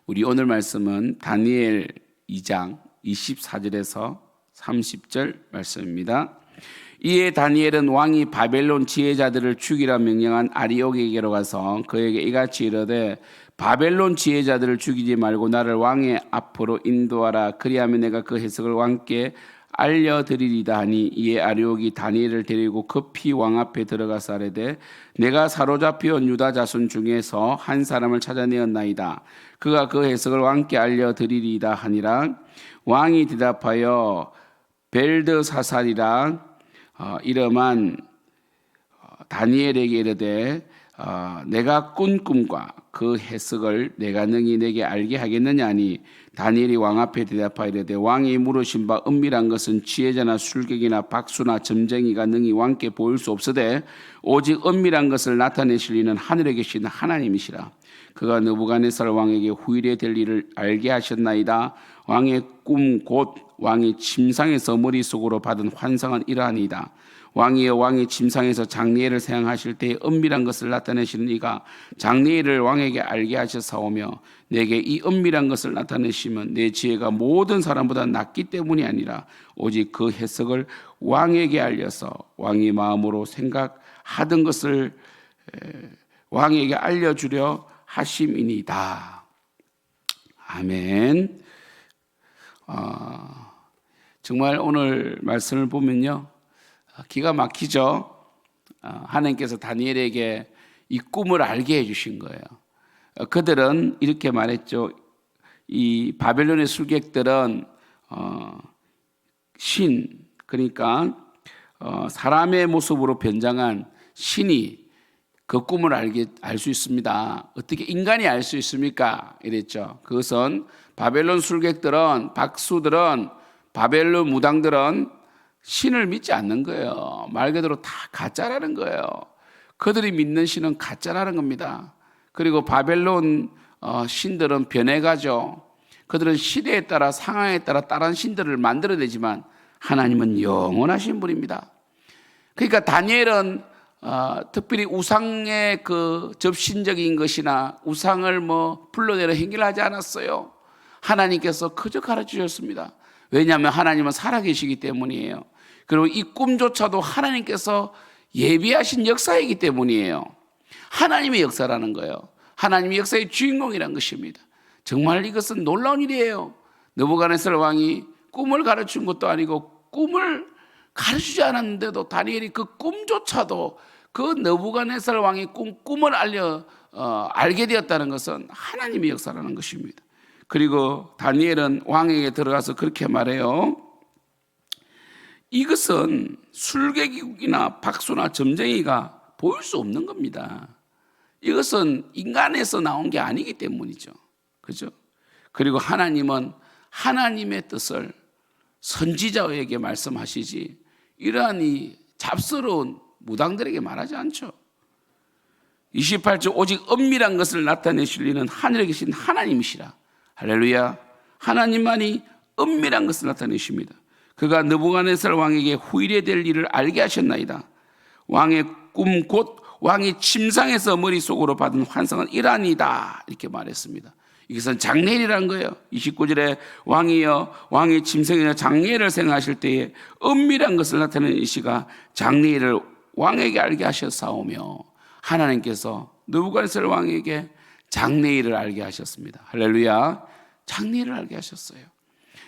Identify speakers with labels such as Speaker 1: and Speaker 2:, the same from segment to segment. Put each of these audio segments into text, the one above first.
Speaker 1: 우리 오늘 말씀은 다니엘 2장 24절에서 30절 말씀입니다. 이에 다니엘은 왕이 바벨론 지혜자들을 죽이라 명령한 아리옥에게로 가서 그에게 이같이 이르되 바벨론 지혜자들을 죽이지 말고 나를 왕의 앞으로 인도하라. 그리하면 내가 그 해석을 왕께 알려드리리다 하니, 이에 아리옥이 다니엘을 데리고 급히 왕 앞에 들어가서 아뢰되 내가 사로잡혀온 유다 자손 중에서 한 사람을 찾아내었나이다. 그가 그 해석을 왕께 알려드리리다 하니라. 왕이 대답하여 벨드사살이라 이름한 다니엘에게 이르되 내가 꾼 꿈과 그 해석을 내가 능히 내게 알게 하겠느냐 하니, 다니엘이 왕 앞에 대답하여 이르되 왕이 물으신 바 은밀한 것은 지혜자나 술객이나 박수나 점쟁이가 능히 왕께 보일 수 없으되 오직 은밀한 것을 나타내실 이는 하늘에 계신 하나님이시라. 그가 느부갓네살 왕에게 후일에 될 일을 알게 하셨나이다. 왕의 꿈 곧 왕이 침상에서 머릿속으로 받은 환상은 이러하니이다. 왕이여, 왕이 침상에서 장래일을 생각하실 때에 은밀한 것을 나타내시는 이가 장래일을 왕에게 알게 하셨사오며, 내게 이 은밀한 것을 나타내시면 내 지혜가 모든 사람보다 낫기 때문이 아니라 오직 그 해석을 왕에게 알려서 왕이 마음으로 생각하던 것을 왕에게 알려주려 하심이니이다. 아멘. 정말 오늘 말씀을 보면요, 기가 막히죠. 하나님께서 다니엘에게 이 꿈을 알게 해주신 거예요. 그들은 이렇게 말했죠. 이 바벨론의 술객들은 신, 그러니까 사람의 모습으로 변장한 신이 그 꿈을 알 수 있습니다. 어떻게 인간이 알 수 있습니까? 이랬죠. 그것은 바벨론 술객들은, 박수들은, 바벨론 무당들은 신을 믿지 않는 거예요. 말 그대로 다 가짜라는 거예요. 그들이 믿는 신은 가짜라는 겁니다. 그리고 바벨론 신들은 변해가죠. 그들은 시대에 따라 상황에 따라 다른 신들을 만들어내지만 하나님은 영원하신 분입니다. 그러니까 다니엘은 특별히 우상의 그 접신적인 것이나 우상을 불러내려 행위를 하지 않았어요. 하나님께서 그저 가르치셨습니다. 왜냐하면 하나님은 살아계시기 때문이에요. 그리고 이 꿈조차도 하나님께서 예비하신 역사이기 때문이에요. 하나님의 역사라는 거예요. 하나님의 역사의 주인공이라는 것입니다. 정말 이것은 놀라운 일이에요. 느부갓네살 왕이 꿈을 가르친 것도 아니고 꿈을 가르치지 않았는데도 다니엘이 그 꿈조차도 그 느부갓네살 왕이 꿈을 알게 되었다는 것은 하나님의 역사라는 것입니다. 그리고 다니엘은 왕에게 들어가서 그렇게 말해요. 이것은 술객이나 박수나 점쟁이가 보일 수 없는 겁니다. 이것은 인간에서 나온 게 아니기 때문이죠. 그죠? 그리고 하나님은 하나님의 뜻을 선지자에게 말씀하시지 이러한 이 잡스러운 무당들에게 말하지 않죠. 28절 오직 은밀한 것을 나타내실 이는 하늘에 계신 하나님이시라. 할렐루야. 하나님만이 은밀한 것을 나타내십니다. 그가 느부갓네살 왕에게 후일에 될 일을 알게 하셨나이다. 왕의 꿈 곧 왕이 침상에서 머릿속으로 받은 환상은 이러하니이다. 이렇게 말했습니다. 이것은 장래일이라는 거예요. 29절에 왕이여, 왕이 침상에서 장래일을 생각하실 때에 은밀한 것을 나타내는 이 시가 장래일을 왕에게 알게 하셨사오며, 하나님께서 느부갓네살 왕에게 장래일을 알게 하셨습니다. 할렐루야. 장래일을 알게 하셨어요.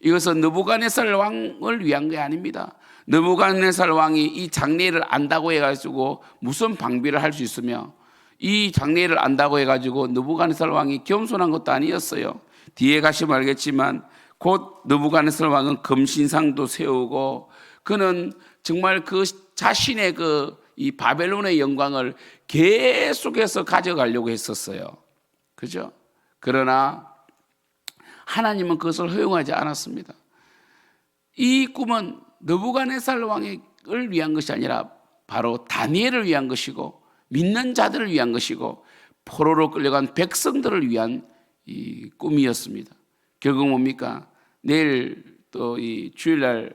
Speaker 1: 이것은 느부갓네살 왕을 위한 게 아닙니다. 느부갓네살 왕이 이 장래일을 안다고 해가지고 무슨 방비를 할 수 있으며, 이 장래일을 안다고 해가지고 느부갓네살 왕이 겸손한 것도 아니었어요. 뒤에 가시면 알겠지만 곧 느부갓네살 왕은 금신상도 세우고 그는 정말 그 자신의 이 바벨론의 영광을 계속해서 가져가려고 했었어요. 그죠? 그러나 하나님은 그것을 허용하지 않았습니다. 이 꿈은 느부갓네살 왕을 위한 것이 아니라 바로 다니엘을 위한 것이고 믿는 자들을 위한 것이고 포로로 끌려간 백성들을 위한 이 꿈이었습니다. 결국 뭡니까? 내일 또 이 주일날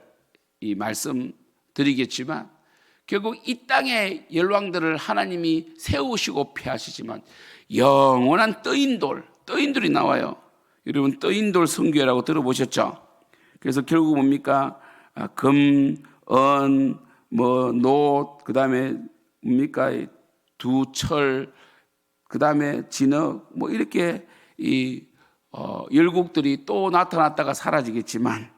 Speaker 1: 이 말씀 드리겠지만 결국 이 땅의 열왕들을 하나님이 세우시고 폐하시지만 영원한 떠인들이 나와요. 여러분 떠인돌 성교회라고 들어보셨죠? 그래서 결국 뭡니까? 금, 은, 노, 그 다음에 뭡니까? 두철, 그 다음에 진흙, 이렇게 열국들이 또 나타났다가 사라지겠지만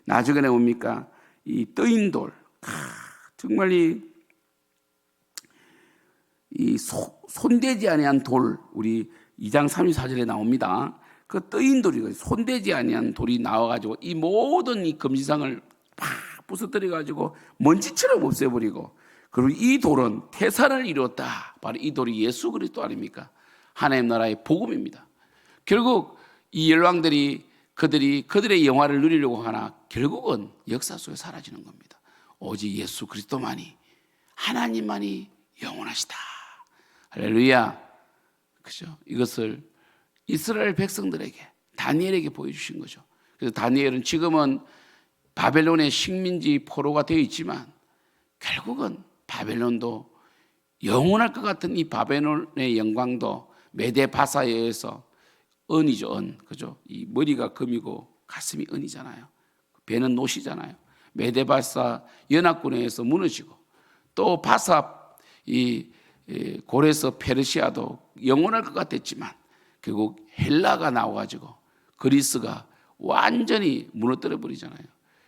Speaker 1: 나중에는 뭡니까? 이 떠인돌, 정말 이 손대지 아니한 돌, 우리 2장 34절에 나옵니다. 그 떠인돌이 손대지 아니한 돌이 나와가지고 이 모든 이 금지상을 팍 부서뜨려가지고 먼지처럼 없애버리고, 그리고 이 돌은 태산을 이루었다. 바로 이 돌이 예수 그리스도 아닙니까? 하나님 나라의 복음입니다. 결국 이 열왕들이 그들의 영화를 누리려고 하나 결국은 역사 속에 사라지는 겁니다. 오직 예수 그리스도만이, 하나님만이 영원하시다. 할렐루야. 그죠? 이것을 이스라엘 백성들에게, 다니엘에게 보여주신 거죠. 그래서 다니엘은 지금은 바벨론의 식민지 포로가 되어 있지만 결국은 바벨론도 영원할 것 같은 이 바벨론의 영광도 메데바사에 의해서 은이죠, 은. 그죠? 이 머리가 금이고 가슴이 은이잖아요. 배는 노시잖아요. 메데바사 연합군에 의해서 무너지고, 또 바사 고레스 페르시아도 영원할 것 같았지만 결국 헬라가 나와가지고 그리스가 완전히 무너뜨려 버리잖아요.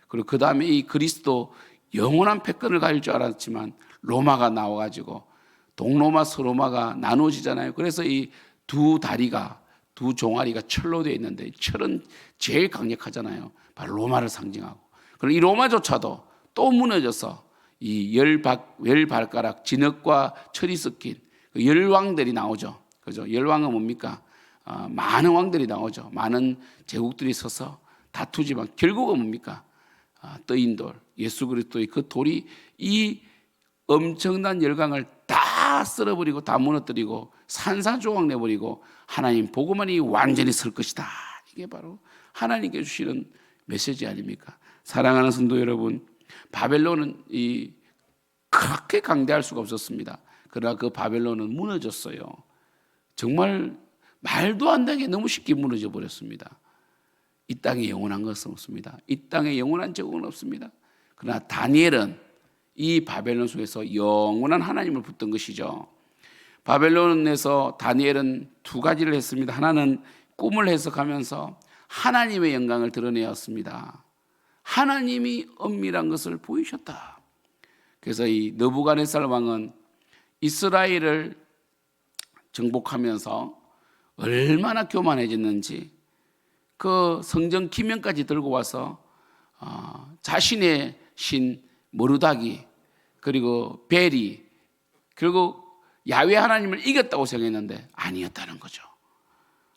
Speaker 1: 그리고 그 다음에 이 그리스도 영원한 패권을 가질 줄 알았지만 로마가 나와가지고 동로마 서로마가 나누어지잖아요. 그래서 이 두 다리가, 두 종아리가 철로 되어 있는데 철은 제일 강력하잖아요. 바로 로마를 상징하고. 그리고 이 로마조차도 또 무너져서 이 열 발가락 진흙과 철이 섞인 그 열왕들이 나오죠. 그죠? 열왕은 뭡니까? 많은 왕들이 나오죠. 많은 제국들이 서서 다투지만 결국은 뭡니까? 떠인돌, 예수 그리스도의 그 돌이 이 엄청난 열강을 다 쓸어버리고 다 무너뜨리고 산산조각 내버리고 하나님 복음만이 완전히 설 것이다. 이게 바로 하나님께 주시는 메시지 아닙니까? 사랑하는 성도 여러분, 바벨론은 그렇게 강대할 수가 없었습니다. 그러나 그 바벨론은 무너졌어요. 정말 말도 안 되게 너무 쉽게 무너져 버렸습니다. 이 땅에 영원한 것은 없습니다. 이 땅에 영원한 적은 없습니다. 그러나 다니엘은 이 바벨론 속에서 영원한 하나님을 붙든 것이죠. 바벨론에서 다니엘은 두 가지를 했습니다. 하나는 꿈을 해석하면서 하나님의 영광을 드러내었습니다. 하나님이 엄밀한 것을 보이셨다. 그래서 이 느부갓네살 왕은 이스라엘을 정복하면서 얼마나 교만해졌는지 그 성전 기명까지 들고 와서 자신의 신 모르다기, 그리고 벨이, 그리고 야훼 하나님을 이겼다고 생각했는데 아니었다는 거죠.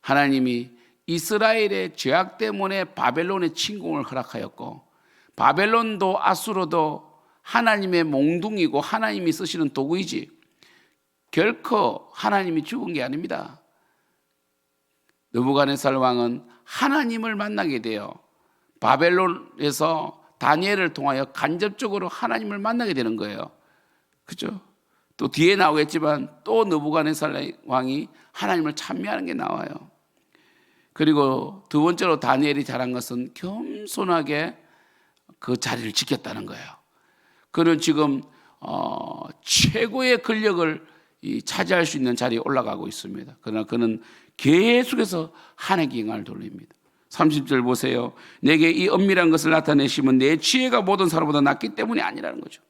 Speaker 1: 하나님이 이스라엘의 죄악 때문에 바벨론의 침공을 허락하였고, 바벨론도 아수르도 하나님의 몽둥이고 하나님이 쓰시는 도구이지 결코 하나님이 죽은 게 아닙니다. 느부갓네살 왕은 하나님을 만나게 되어 바벨론에서 다니엘을 통하여 간접적으로 하나님을 만나게 되는 거예요. 그죠? 또 뒤에 나오겠지만 또 느부갓네살 왕이 하나님을 찬미하는 게 나와요. 그리고 두 번째로 다니엘이 잘한 것은 겸손하게 그 자리를 지켰다는 거예요. 그는 지금 최고의 권력을 차지할 수 있는 자리에 올라가고 있습니다. 그러나 그는 계속해서 하나님께 영광을 돌립니다. 30절 보세요. 내게 이 엄밀한 것을 나타내시면 내 지혜가 모든 사람보다 낫기 때문이 아니라는 거죠.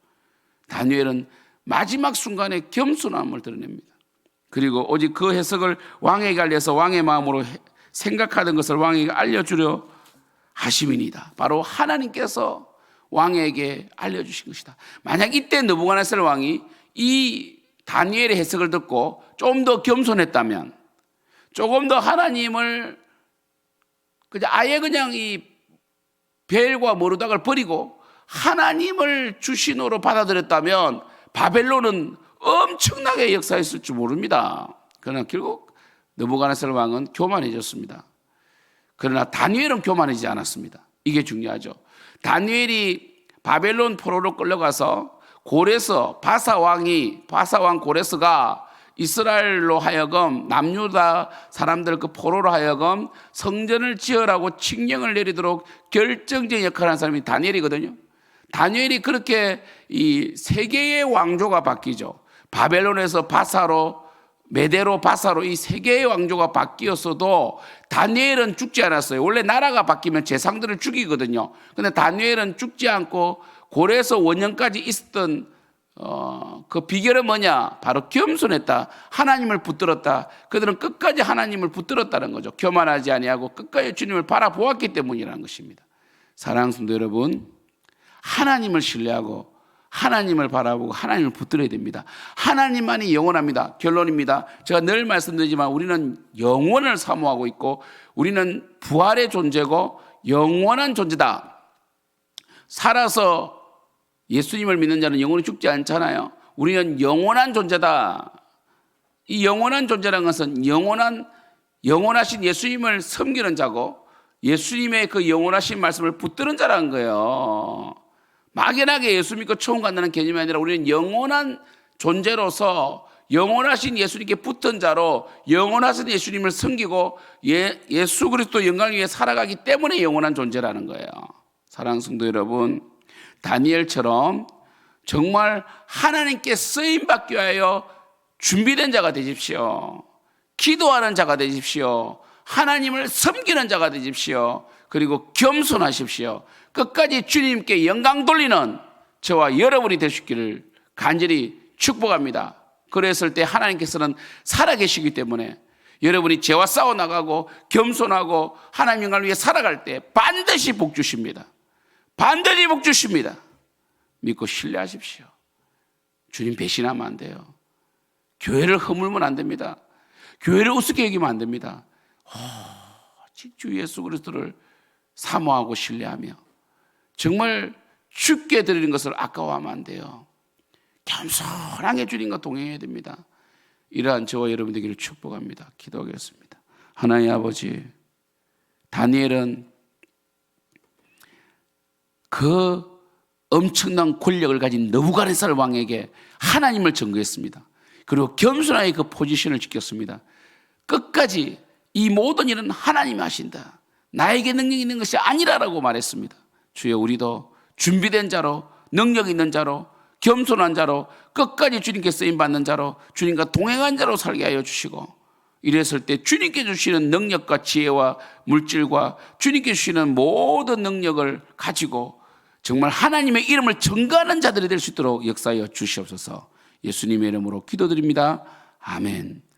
Speaker 1: 다니엘은 마지막 순간에 겸손함을 드러냅니다. 그리고 오직 그 해석을 왕에게 알려서 왕의 마음으로 생각하던 것을 왕에게 알려주려 하심이니이다. 바로 하나님께서 왕에게 알려주신 것이다. 만약 이때 느부갓네살 왕이 이 다니엘의 해석을 듣고 좀 더 겸손했다면, 조금 더 하나님을 아예 그냥 이 벨과 모르닥을 버리고 하나님을 주신으로 받아들였다면 바벨론은 엄청나게 역사했을 줄 모릅니다. 그러나 결국 느부갓네살 왕은 교만해졌습니다. 그러나 다니엘은 교만해지지 않았습니다. 이게 중요하죠. 다니엘이 바벨론 포로로 끌려가서 고레스, 바사 왕 고레스가 이스라엘로 하여금 남유다 사람들 그 포로로 하여금 성전을 지으라고 칙령을 내리도록 결정적인 역할을 한 사람이 다니엘이거든요. 다니엘이 그렇게 이 세 개의 왕조가 바뀌죠. 바벨론에서 바사로, 메데로, 바사로 이 세 개의 왕조가 바뀌었어도 다니엘은 죽지 않았어요. 원래 나라가 바뀌면 재상들을 죽이거든요. 근데 다니엘은 죽지 않고 고레에서 원년까지 있었던 그 비결은 뭐냐? 바로 겸손했다. 하나님을 붙들었다. 그들은 끝까지 하나님을 붙들었다는 거죠. 교만하지 아니하고 끝까지 주님을 바라보았기 때문이라는 것입니다. 사랑하는 성도 여러분, 하나님을 신뢰하고 하나님을 바라보고 하나님을 붙들어야 됩니다. 하나님만이 영원합니다. 결론입니다. 제가 늘 말씀드리지만 우리는 영원을 사모하고 있고 우리는 부활의 존재고 영원한 존재다. 살아서 예수님을 믿는 자는 영원히 죽지 않잖아요. 우리는 영원한 존재다. 이 영원한 존재라는 것은 영원하신 예수님을 섬기는 자고 예수님의 그 영원하신 말씀을 붙드는 자라는 거예요. 막연하게 예수 믿고 처음 간다는 개념이 아니라 우리는 영원한 존재로서 영원하신 예수님께 붙은 자로 영원하신 예수님을 섬기고 예수 그리스도 영광을 위해 살아가기 때문에 영원한 존재라는 거예요. 사랑하는 성도 여러분, 다니엘처럼 정말 하나님께 쓰임받기 위하여 준비된 자가 되십시오. 기도하는 자가 되십시오. 하나님을 섬기는 자가 되십시오. 그리고 겸손하십시오. 끝까지 주님께 영광 돌리는 저와 여러분이 되시기를 간절히 축복합니다. 그랬을 때 하나님께서는 살아계시기 때문에 여러분이 죄와 싸워나가고 겸손하고 하나님 영광을 위해 살아갈 때 반드시 복 주십니다. 반드시 복 주십니다. 믿고 신뢰하십시오. 주님 배신하면 안 돼요. 교회를 허물면 안 됩니다. 교회를 우습게 여기면 안 됩니다. 주 예수 그리스도를 사모하고 신뢰하며 정말 죽게 드리는 것을 아까워하면 안 돼요. 겸손하게 주님과 동행해야 됩니다. 이러한 저와 여러분 되기를 축복합니다. 기도하겠습니다. 하나님 아버지, 다니엘은 그 엄청난 권력을 가진 느부갓네살 왕에게 하나님을 증거했습니다. 그리고 겸손하게 그 포지션을 지켰습니다. 끝까지 이 모든 일은 하나님이 하신다. 나에게 능력이 있는 것이 아니라라고 말했습니다. 주여, 우리도 준비된 자로, 능력 있는 자로, 겸손한 자로, 끝까지 주님께 쓰임받는 자로, 주님과 동행한 자로 살게 하여 주시고, 이랬을 때 주님께 주시는 능력과 지혜와 물질과 주님께 주시는 모든 능력을 가지고 정말 하나님의 이름을 증거하는 자들이 될 수 있도록 역사하여 주시옵소서. 예수님의 이름으로 기도드립니다. 아멘.